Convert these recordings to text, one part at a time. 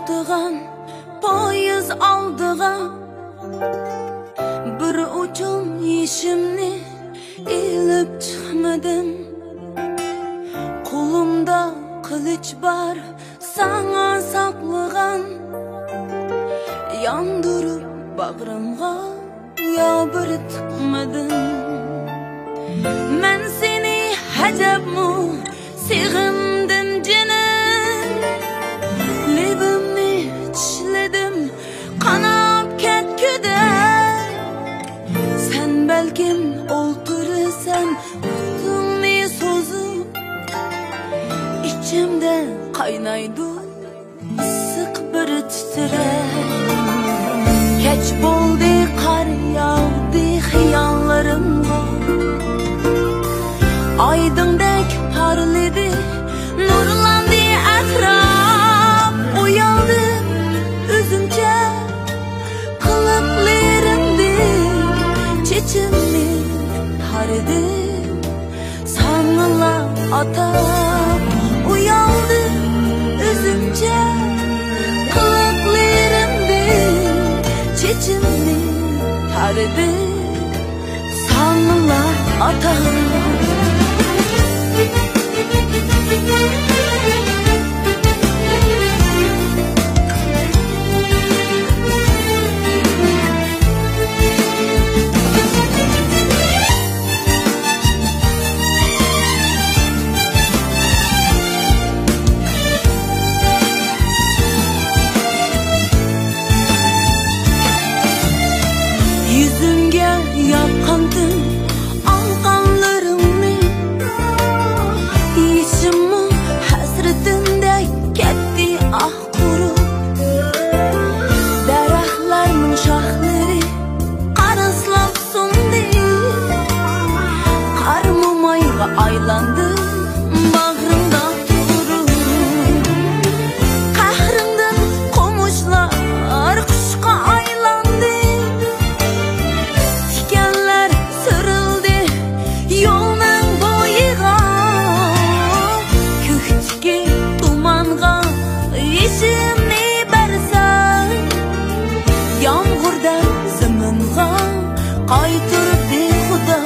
to'xtagan poyez oldiga bir uchun yeshimni ilib chiqmadim. Qo'limda qilich bor sana saqlagan, yandırıp bağrımga ya bir tıkmadım. Men seni hacabmu sig'indim canım, lebimni tishledim qanab ketkuda. Sen belkim o'ltirasan o'tini so'zib, ichimda qaynaydi issiq bir titrek. Kech bo'ldi, qar yog'di xiyonlarimga, oydindek parladi, nurlandi atrof. Uyandim o'zimcha qiliqlarimni, chechimni taridim sanla atab. Uyandim o'zimcha qiliqlarimni, chechimni taridim sanla atab. Yüzümge yapkandım alkanlarımı, içimi hasretinde ketti ah kurup. Daraxtlarning shoxlari qaraslab so'ndi, qar mo'mayga aylandi bag'rimda turib. Qahrimdan qo'mushlar qushqa aylandi, tikanlar surildi yo'lning bo'yiga. Ko'kdagi tumanga ishimni bersam, yomg'irda zaminga qaytirdi Xudo.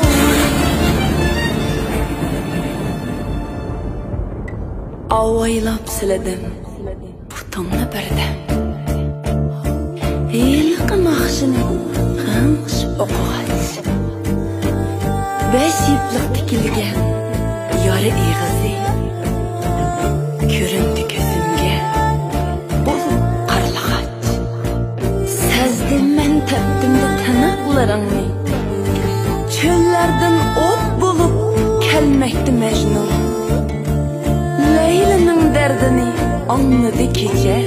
Avaylab siladim putimni birdan, yilqi maqshini g'ingsh o'qig'ach. 5 yipliq tikilgan yori ig'izi ko'rindi ko'zimga bo'lib qarilg'ach. Sezdim men tepdimda tanoqlaringni, cho'llardan o't bo'lib kelmekdi Mejnun. Leylining dardini anladı kecha,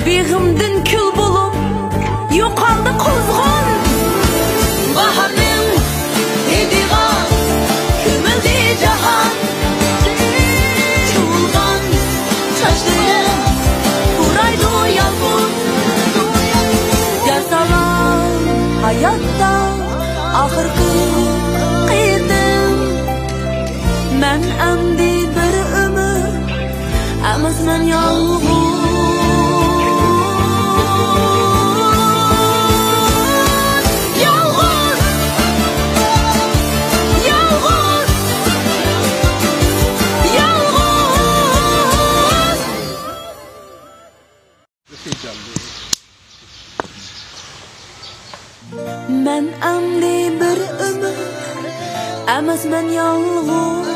beg'imdan kul bo'lib yo'qoldi quzg'un. Baharning hidiga ko'mildi jahon, cho'lgan sochlarim buraydi yolg'iz. Yarsalar hayotda oxirgi qiyidim, men amdi bir umr emasman yolg'iz. Men amdi bir umr emasman yolg'iz.